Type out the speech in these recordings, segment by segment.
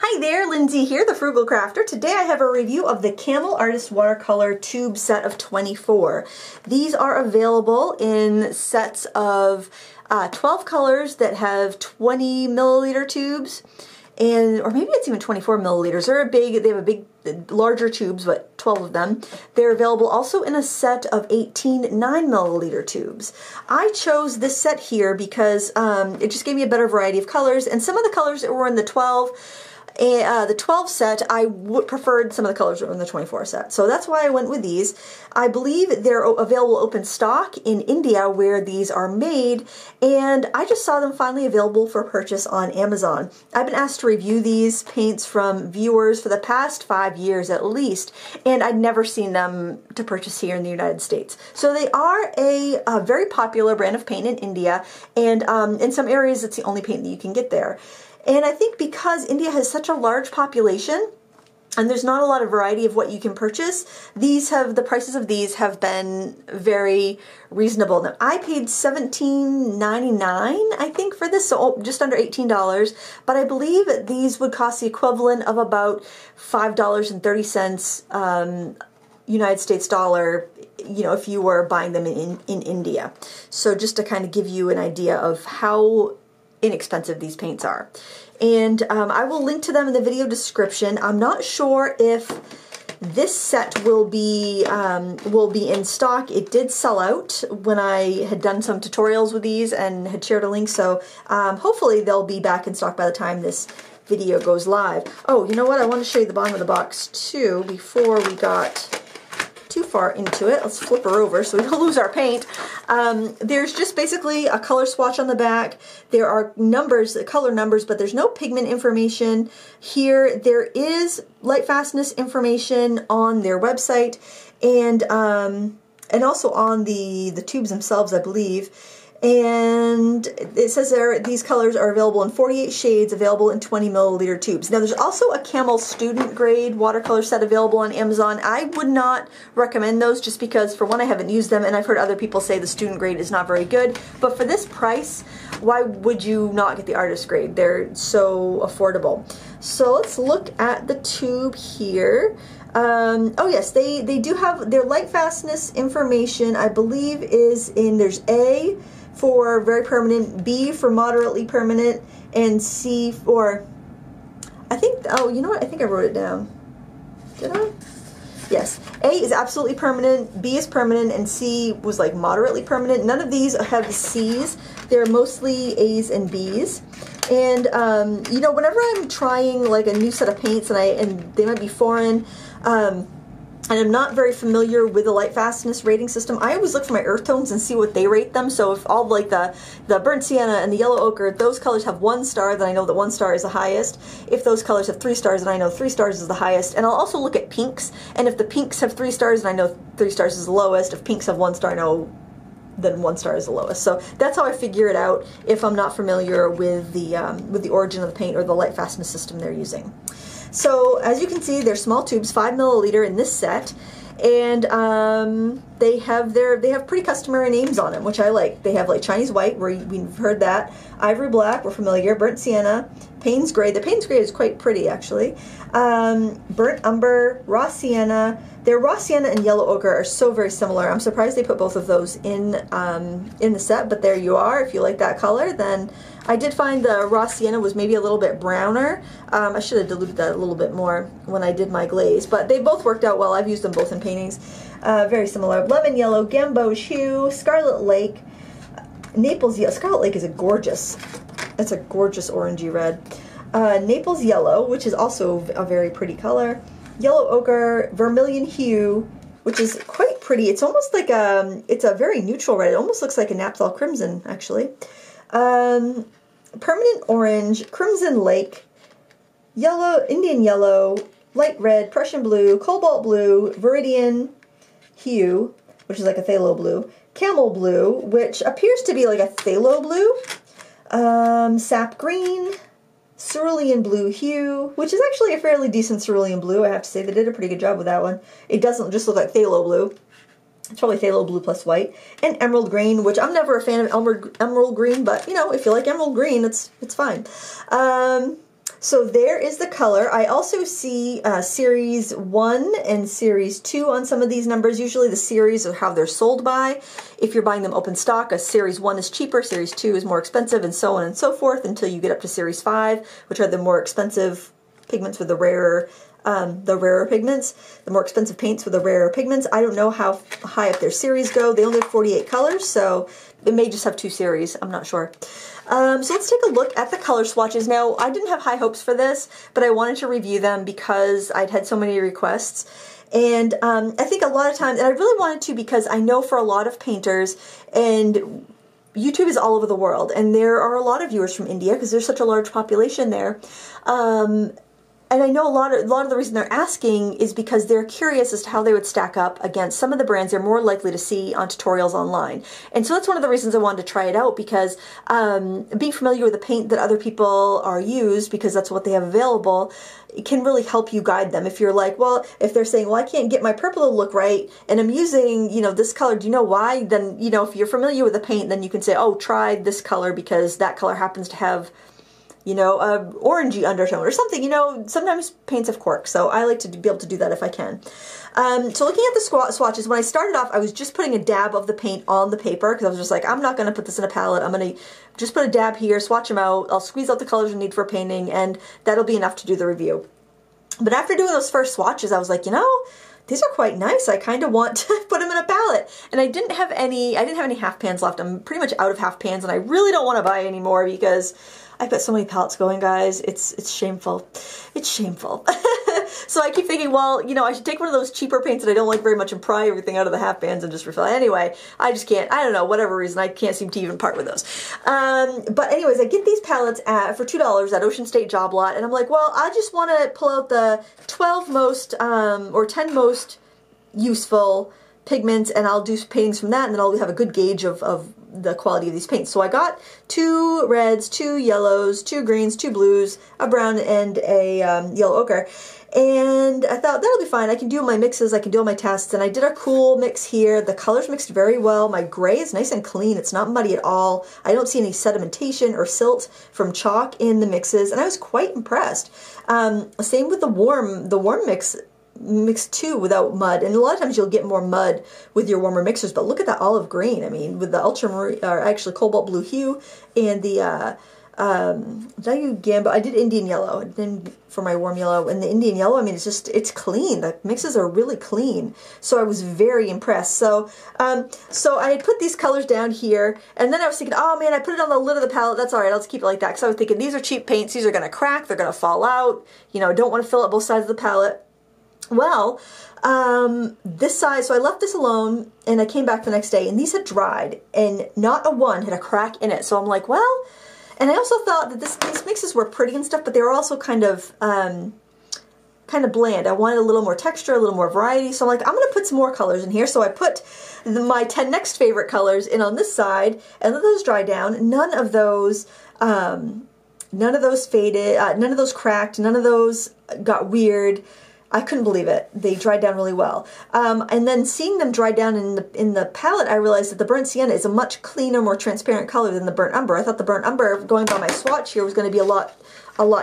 Hi there, Lindsay here, the Frugal Crafter. Today I have a review of the Camel Artist Watercolor Tube Set of 24. These are available in sets of 12 colors that have 20 milliliter tubes, or maybe it's even 24 milliliters. They have a big, larger tubes, but 12 of them. They're available also in a set of 18 9 milliliter tubes. I chose this set here because it just gave me a better variety of colors, and some of the colors that were in the 12 set, I preferred some of the colors that were in the 24 set. So that's why I went with these. I believe they're available open stock in India where these are made, and I just saw them finally available for purchase on Amazon. I've been asked to review these paints from viewers for the past 5 years at least, and I'd never seen them to purchase here in the United States. So they are a very popular brand of paint in India, and in some areas it's the only paint that you can get there. And I think because India has such a large population and there's not a lot of variety of what you can purchase, the prices of these have been very reasonable. Now, I paid $17.99, I think, for this, so just under $18, but I believe these would cost the equivalent of about $5.30 United States dollar, if you were buying them in India. So just to kind of give you an idea of how inexpensive these paints are. And I will link to them in the video description. I'm not sure if this set will be in stock. It did sell out when I had done some tutorials with these and had shared a link, so hopefully they'll be back in stock by the time this video goes live. Oh, you know what? I want to show you the bottom of the box too before we got too far into it. Let's flip her over so we don't lose our paint. There's just basically a color swatch on the back. There are numbers, color numbers, but there's no pigment information here. There is light fastness information on their website, and also on the tubes themselves, I believe. And it says there these colors are available in 48 shades, available in 20 milliliter tubes. Now, there's also a Camel student grade watercolor set available on Amazon. I would not recommend those just because, for one, I haven't used them, and I've heard other people say the student grade is not very good. But for this price, why would you not get the artist grade? They're so affordable. So let's look at the tube here. Oh yes, they do have their light fastness information, I believe, is in, there's A for very permanent, B for moderately permanent, and C for, I think, oh, you know what, I think I wrote it down. Did I? Yes. A is absolutely permanent, B is permanent, and C was like moderately permanent. None of these have C's. They're mostly A's and B's. And, whenever I'm trying like a new set of paints and they might be foreign, and I'm not very familiar with the light fastness rating system, I always look for my earth tones and see what they rate them. So if all like the burnt sienna and the yellow ochre, those colors have 1 star, then I know that 1 star is the highest. If those colors have 3 stars, then I know 3 stars is the highest. And I'll also look at pinks, and if the pinks have 3 stars, then I know 3 stars is the lowest. If pinks have 1 star, I know then 1 star is the lowest. So that's how I figure it out if I'm not familiar with the origin of the paint or the light fastness system they're using. So as you can see, they're small tubes, 5 milliliter in this set, and they have pretty customary names on them, which I like. They have like Chinese white, we've heard that, ivory black, we're familiar, burnt sienna, Payne's gray. The Payne's gray is quite pretty actually. Burnt umber, raw sienna. Their raw sienna and yellow ochre are so very similar. I'm surprised they put both of those in the set, but there you are. If you like that color, then I did find the raw sienna was maybe a little bit browner. I should have diluted that a little bit more when I did my glaze, but they both worked out well. I've used them both in paintings. Very similar. Lemon yellow, gamboge hue, scarlet lake, Naples yellow. Scarlet lake is it's a gorgeous orangey red. Naples yellow, which is also a very pretty color. Yellow ochre, vermilion hue, which is quite pretty. It's almost like it's a very neutral red. It almost looks like a naphthol crimson, actually. Permanent orange, crimson lake, yellow, Indian yellow, light red, Prussian blue, cobalt blue, viridian hue, which is like a phthalo blue, camel blue, which appears to be like a phthalo blue, sap green, cerulean blue hue, which is actually a fairly decent cerulean blue, I have to say. They did a pretty good job with that one. It doesn't just look like phthalo blue. It's probably phthalo blue plus white. And emerald green, which I'm never a fan of emerald green, but, if you like emerald green, it's fine. So there is the color. I also see Series 1 and Series 2 on some of these numbers. Usually the series of how they're sold by. If you're buying them open stock, a Series 1 is cheaper, Series 2 is more expensive, and so on and so forth until you get up to Series 5, which are the more expensive pigments with the rarer pigments, the more expensive paints with the rarer pigments. I don't know how high up their series go. They only have 48 colors, so it may just have 2 series. I'm not sure. So let's take a look at the color swatches. Now, I didn't have high hopes for this, but I wanted to review them because I'd had so many requests. And I think a lot of times, and I really wanted to because I know for a lot of painters, and YouTube is all over the world, and there are a lot of viewers from India because there's such a large population there. And I know a lot of the reason they're asking is because they're curious as to how they would stack up against some of the brands they're more likely to see on tutorials online. And so that's one of the reasons I wanted to try it out, because being familiar with the paint that other people are used, because that's what they have available, it can really help you guide them. If you're like, well, if they're saying, well, I can't get my purple to look right, and I'm using, you know, this color, do you know why? Then, you know, if you're familiar with the paint, then you can say, oh, try this color because that color happens to have, you know, a orangey undertone or something. You know, sometimes paints have quirks, so I like to be able to do that if I can. So looking at the swatches, when I started off, I was just putting a dab of the paint on the paper because I was just like, I'm not going to put this in a palette. I'm going to just put a dab here, swatch them out. I'll squeeze out the colors I need for painting, and that'll be enough to do the review. But after doing those first swatches, I was like, you know, these are quite nice. I kind of want to put them in a palette. And I didn't have any half pans left. I'm pretty much out of half pans, and I really don't want to buy any more because I've got so many palettes going, guys. It's shameful. It's shameful. So I keep thinking, well, you know, I should take one of those cheaper paints that I don't like very much and pry everything out of the half pans and just refill. Anyway, I just can't, I don't know, whatever reason, I can't seem to even part with those. But anyways, I get these palettes for $2 at Ocean State Job Lot, and I'm like, well, I just want to pull out the 12 most or 10 most useful pigments, and I'll do paintings from that, and then I'll have a good gauge of the quality of these paints. So I got 2 reds, 2 yellows, 2 greens, 2 blues, a brown, and a yellow ochre. And I thought that'll be fine. I can do my mixes, I can do all my tests, and I did a cool mix here. The colors mixed very well. My gray is nice and clean. It's not muddy at all. I don't see any sedimentation or silt from chalk in the mixes, and I was quite impressed. Same with the warm mix too, without mud. And a lot of times you'll get more mud with your warmer mixers, but look at that olive green. I mean, with the ultramarine, or actually cobalt blue hue, and the did I use Gambo? I did Indian yellow for my warm yellow, and the Indian yellow, I mean, it's clean. The mixes are really clean, so I was very impressed. So so I had put these colors down here, and then I was thinking, oh man, I put it on the lid of the palette. That's all right, I'll just keep it like that, because I was thinking these are cheap paints, these are going to crack, they're going to fall out, you know, I don't want to fill up both sides of the palette. Well, this side, so I left this alone, and I came back the next day, and these had dried, and not a one had a crack in it. So I'm like, well, and I also thought that these mixes were pretty and stuff, but they were also kind of bland. I wanted a little more texture, a little more variety, so I'm like, I'm going to put some more colors in here. So I put my 10 next favorite colors in on this side, and let those dry down. None of those faded, none of those cracked, none of those got weird. I couldn't believe it. They dried down really well. And then seeing them dry down in the palette, I realized that the burnt sienna is a much cleaner, more transparent color than the burnt umber. I thought the burnt umber, going by my swatch here, was going to be a lot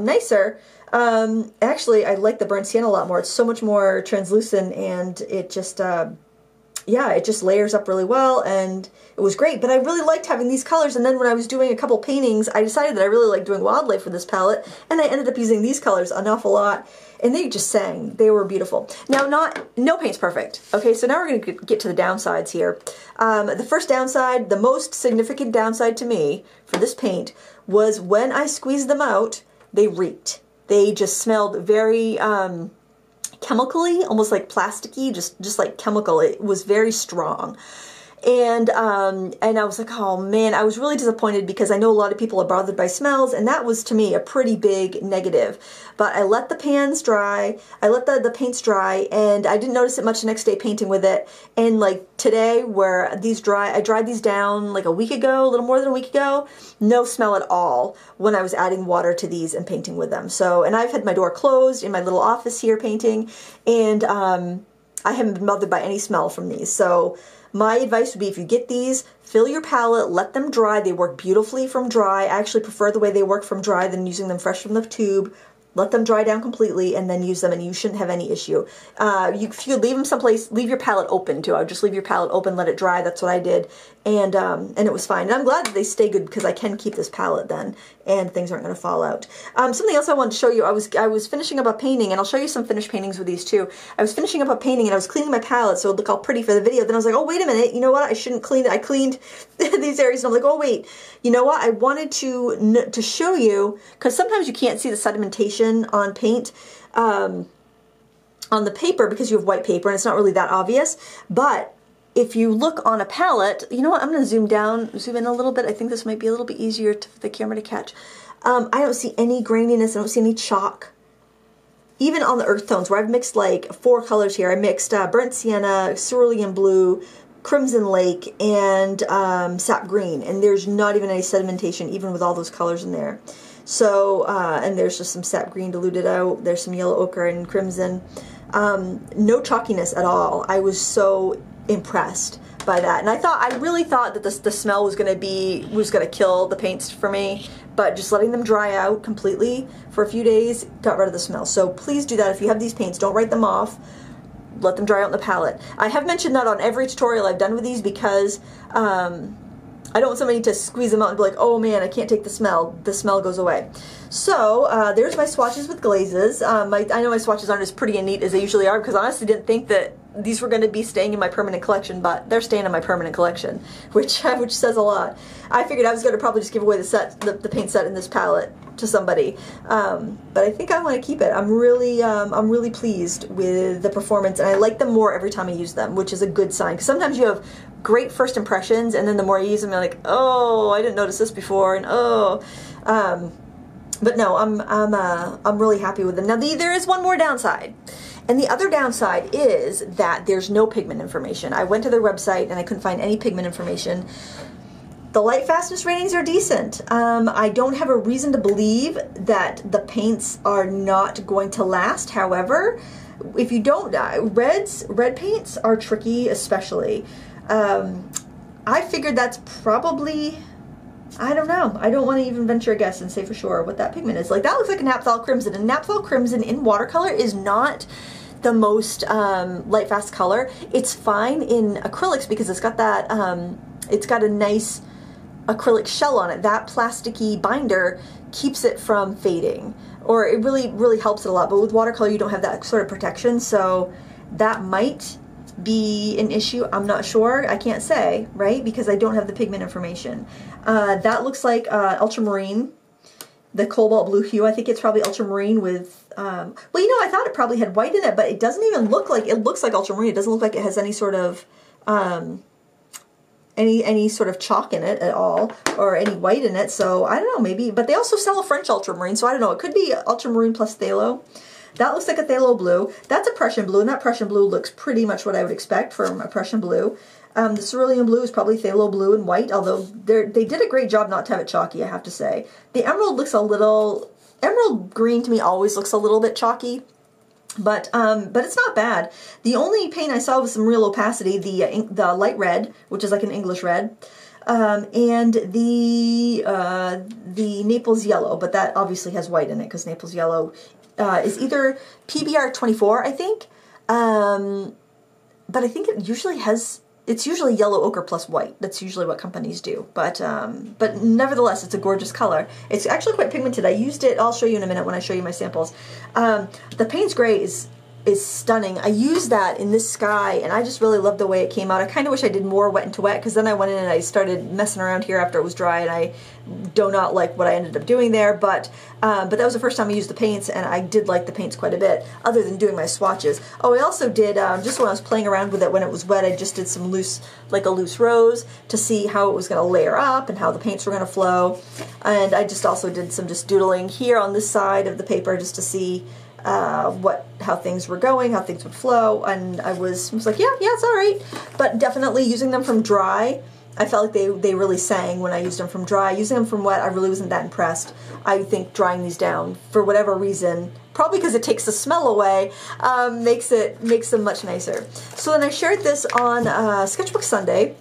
nicer. Actually, I like the burnt sienna a lot more. It's so much more translucent, and it just, yeah, it just layers up really well, and it was great. But I really liked having these colors, and then when I was doing a couple paintings, I decided that I really liked doing wildlife with this palette, and I ended up using these colors an awful lot. And they just sang. They were beautiful. Now, no paint's perfect. Okay, so now we're going to get to the downsides here. The first downside, the most significant downside to me for this paint, was when I squeezed them out, they reeked. They just smelled very chemically, almost like plasticky, just like chemical. It was very strong. And I was like, oh man, I was really disappointed because I know a lot of people are bothered by smells, and that was to me a pretty big negative. But I let the pans dry, I let the paints dry, and I didn't notice it much the next day painting with it. And like today, where these dry, I dried these down like a week ago, a little more than a week ago, no smell at all when I was adding water to these and painting with them. So, and I've had my door closed in my little office here painting, and I haven't been bothered by any smell from these. So my advice would be, if you get these, fill your palette, let them dry. They work beautifully from dry. I actually prefer the way they work from dry than using them fresh from the tube. Let them dry down completely and then use them, and you shouldn't have any issue. If you leave them someplace, leave your palette open too. I would just leave your palette open, let it dry. That's what I did, and it was fine. And I'm glad that they stay good, because I can keep this palette then, and things aren't going to fall out. Something else I wanted to show you. I was finishing up a painting, and I'll show you some finished paintings with these too. I was finishing up a painting, and I was cleaning my palette so it would look all pretty for the video. Then I was like, oh, wait a minute. You know what? I shouldn't clean it. I cleaned these areas, and I'm like, oh, wait. You know what? I wanted to show you, because sometimes you can't see the sedimentation on paint on the paper because you have white paper and it's not really that obvious. But if you look on a palette, you know what? I'm going to zoom in a little bit. I think this might be a little bit easier for the camera to catch. I don't see any graininess. I don't see any chalk. Even on the earth tones, where I've mixed like 4 colors here. I mixed burnt sienna, cerulean blue, crimson lake, and sap green, and there's not even any sedimentation even with all those colors in there. So and there's just some sap green diluted out. There's some yellow ochre and crimson. No chalkiness at all. I was so impressed by that, and I really thought that the smell was gonna kill the paints for me, but just letting them dry out completely for a few days got rid of the smell. So please do that. If you have these paints, don't write them off. Let them dry out in the palette. I have mentioned that on every tutorial I've done with these, because I don't want somebody to squeeze them out and be like, oh man, I can't take the smell. The smell goes away. So there's my swatches with glazes. I know my swatches aren't as pretty and neat as they usually are, because I honestly didn't think that these were going to be staying in my permanent collection, but they're staying in my permanent collection, which says a lot. I figured I was going to probably just give away the paint set in this palette to somebody, but I think I want to keep it. I'm really pleased with the performance, and I like them more every time I use them, which is a good sign, because sometimes you have great first impressions, and then the more you use them, you're like, oh, I didn't notice this before, and oh, but no, I'm really happy with them. Now there is one more downside. And the other downside is that there's no pigment information. I went to their website and I couldn't find any pigment information. The light fastness ratings are decent. I don't have a reason to believe that the paints are not going to last. However, if you don't, red paints are tricky, especially. I figured that's probably, I don't know. I don't want to even venture a guess and say for sure what that pigment is. Like, that looks like a naphthol crimson, and naphthol crimson in watercolor is not the most light fast color. It's fine in acrylics because it's got that, it's got a nice acrylic shell on it. That plasticky binder keeps it from fading, or it really helps it a lot. But with watercolor, you don't have that sort of protection, so that might be an issue. I'm not sure. I can't say, right? Because I don't have the pigment information. That looks like ultramarine, the cobalt blue hue. I think it's probably ultramarine with, well, you know, I thought it probably had white in it, but it doesn't even look like, it looks like ultramarine. It doesn't look like it has any sort of, any sort of chalk in it at all, or any white in it. So I don't know, maybe, but they also sell a French ultramarine, so I don't know. It could be ultramarine plus phthalo. That looks like a phthalo blue. That's a Prussian blue, and that Prussian blue looks pretty much what I would expect from a Prussian blue. The cerulean blue is probably phthalo blue and white, although they did a great job not to have it chalky, I have to say. The emerald looks a little, emerald green to me always looks a little bit chalky, but it's not bad. The only paint I saw with some real opacity, the light red, which is like an English red, and the Naples yellow, but that obviously has white in it because Naples yellow is either PBR 24, I think, but I think it usually has, it's usually yellow ochre plus white. That's usually what companies do, but nevertheless, it's a gorgeous color. It's actually quite pigmented. I used it, I'll show you in a minute when I show you my samples. The Payne's Gray is stunning. I used that in this sky, and I just really love the way it came out. I kind of wish I did more wet into wet, because then I went in and I started messing around here after it was dry, and I do not like what I ended up doing there, but that was the first time I used the paints, and I did like the paints quite a bit, other than doing my swatches. Oh, I also did, just when I was playing around with it when it was wet, I just did some loose, like a loose rose, to see how it was going to layer up and how the paints were going to flow, and I just also did some just doodling here on this side of the paper just to see how things were going, how things would flow, and I was like, yeah, it's all right. But definitely using them from dry, I felt like they really sang when I used them from dry. Using them from wet, I really wasn't that impressed. I think drying these down, for whatever reason, probably because it takes the smell away, makes them much nicer. So then I shared this on Sketchbook Sunday.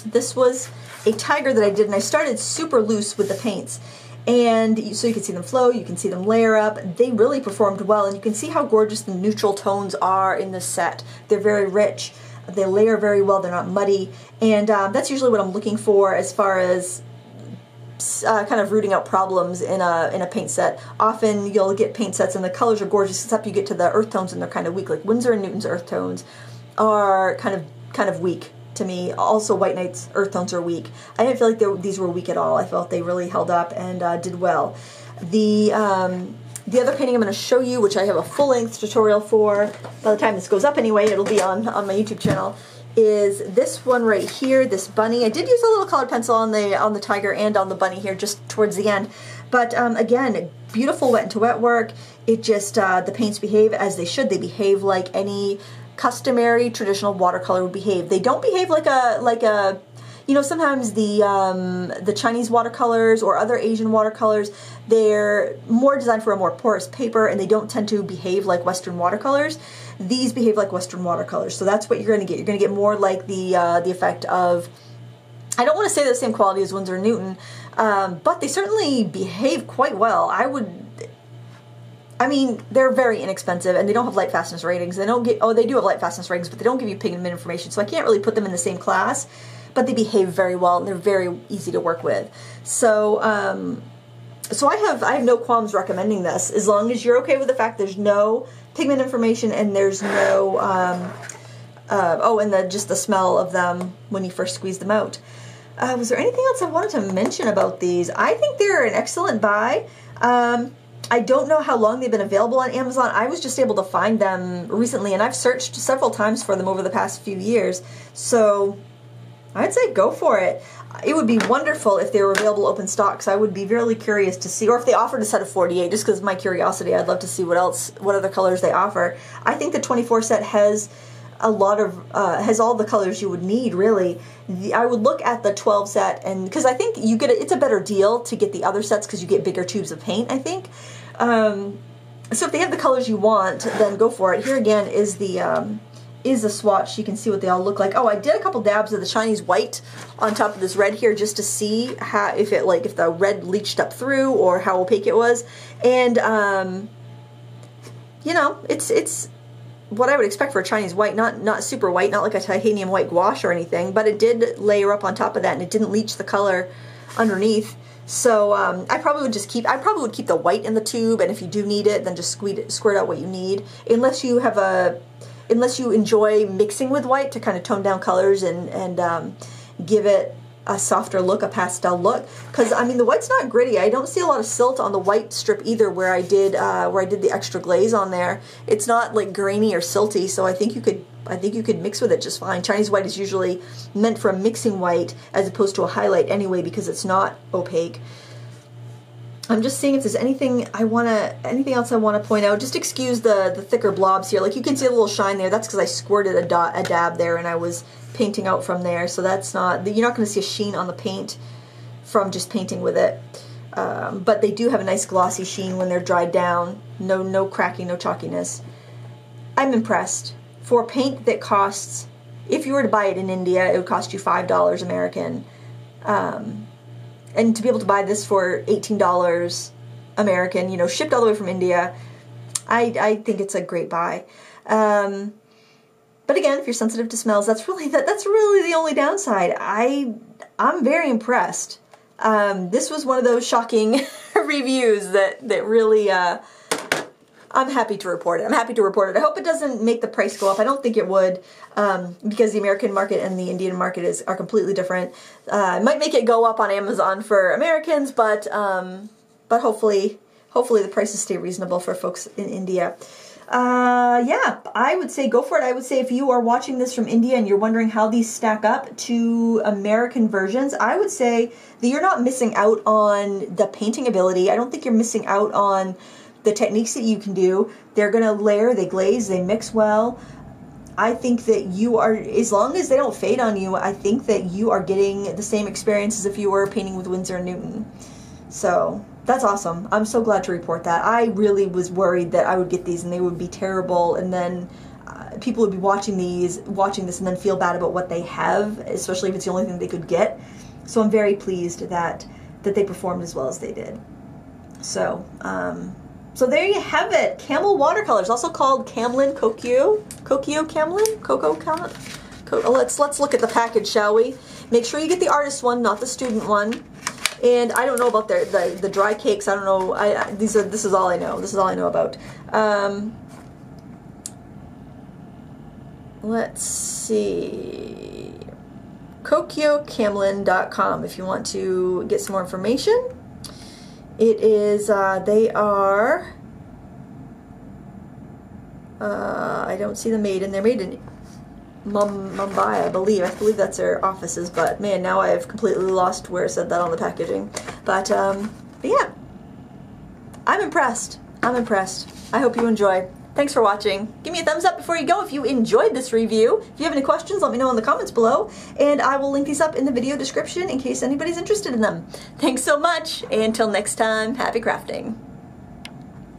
This was a tiger that I did, and I started super loose with the paints. And so you can see them flow, you can see them layer up. They really performed well, and you can see how gorgeous the neutral tones are in this set. They're very rich, they layer very well, they're not muddy, and that's usually what I'm looking for as far as kind of rooting out problems in a paint set. Often you'll get paint sets and the colors are gorgeous, except you get to the earth tones and they're kind of weak. Like Winsor Newton's earth tones are kind of weak to me. Also, White Knight's earth tones are weak. I didn't feel like these were weak at all. I felt they really held up and did well. The other painting I'm going to show you, which I have a full-length tutorial for, by the time this goes up anyway, it'll be on my YouTube channel, is this one right here, this bunny. I did use a little colored pencil on the tiger and on the bunny here just towards the end. But again, beautiful wet into wet work. It just, the paints behave as they should. They behave like any customary traditional watercolor would behave. They don't behave like a you know, sometimes the Chinese watercolors or other Asian watercolors, they're more designed for a more porous paper, and they don't tend to behave like Western watercolors. These behave like Western watercolors, so that's what you're going to get. You're going to get more like the effect of, I don't want to say the same quality as Winsor Newton, but they certainly behave quite well. I mean, they're very inexpensive, and they don't have light fastness ratings. They don't get, oh, they do have light fastness ratings, but they don't give you pigment information, so I can't really put them in the same class, but they behave very well, and they're very easy to work with. So, so I have no qualms recommending this, as long as you're okay with the fact there's no pigment information and there's no, just the smell of them when you first squeeze them out. Was there anything else I wanted to mention about these? I think they're an excellent buy. I don't know how long they've been available on Amazon. I was just able to find them recently, and I've searched several times for them over the past few years. So I'd say go for it. It would be wonderful if they were available open stock, because I would be really curious to see, or if they offered a set of 48, just because of my curiosity. I'd love to see what other colors they offer. I think the 24 set has a lot of, has all the colors you would need, really. I would look at the 12 set, and because I think you get it's a better deal to get the other sets because you get bigger tubes of paint, I think. So if they have the colors you want, then go for it. Here again is the swatch. You can see what they all look like. Oh, I did a couple dabs of the Chinese white on top of this red here, just to see how, if the red leached up through or how opaque it was. And you know, it's what I would expect for a Chinese white, not super white, not like a titanium white gouache or anything, but it did layer up on top of that, and it didn't leach the color underneath. So I probably would keep the white in the tube, and if you do need it, then just squirt out what you need, unless you enjoy mixing with white to kind of tone down colors and give it a softer look, a pastel look. Because I mean, the white's not gritty. I don't see a lot of silt on the white strip either, where I did the extra glaze on there. It's not like grainy or silty, so I think you could mix with it just fine. Chinese white is usually meant for a mixing white as opposed to a highlight anyway, because it's not opaque. I'm just seeing if there's anything else I want to point out. Just excuse the thicker blobs here. Like you can see a little shine there. That's because I squirted a dab there and I was painting out from there. So that's not, you're not going to see a sheen on the paint from just painting with it. But they do have a nice glossy sheen when they're dried down. No cracking, no chalkiness. I'm impressed. For paint that costs, if you were to buy it in India, it would cost you $5 American. And to be able to buy this for $18 American, you know, shipped all the way from India, I think it's a great buy. But again, if you're sensitive to smells, that's really the only downside. I'm very impressed. This was one of those shocking reviews that really I'm happy to report it. I'm happy to report it. I hope it doesn't make the price go up. I don't think it would, because the American market and the Indian market are completely different. It might make it go up on Amazon for Americans, but hopefully the prices stay reasonable for folks in India. Yeah, I would say go for it. I would say if you are watching this from India and you're wondering how these stack up to American versions, I would say that you're not missing out on the painting ability. I don't think you're missing out on the techniques that you can do. They're going to layer, they glaze, they mix well. I think that you are, as long as they don't fade on you, I think that you are getting the same experience as if you were painting with Winsor Newton. So That's awesome. I'm so glad to report that. I really was worried that I would get these and they would be terrible, and then people would be watching this and then feel bad about what they have, especially if it's the only thing they could get. So I'm very pleased that they performed as well as they did. So, so there you have it. Camel watercolors, also called Camlin, Kokuyo Camlin, Coco Camlin. Let's look at the package, shall we? Make sure you get the artist one, not the student one. And I don't know about the dry cakes. I don't know. This is all I know. This is all I know about. Let's see. KokuyoCamlin.com if you want to get some more information. It is, they are, I don't see them made in, they're made in Mumbai, I believe. I believe that's their offices, but man, now I've completely lost where it said that on the packaging. But yeah, I'm impressed. I'm impressed. I hope you enjoy. Thanks for watching. Give me a thumbs up before you go if you enjoyed this review. If you have any questions, let me know in the comments below, and I will link these up in the video description in case anybody's interested in them. Thanks so much, and until next time, happy crafting.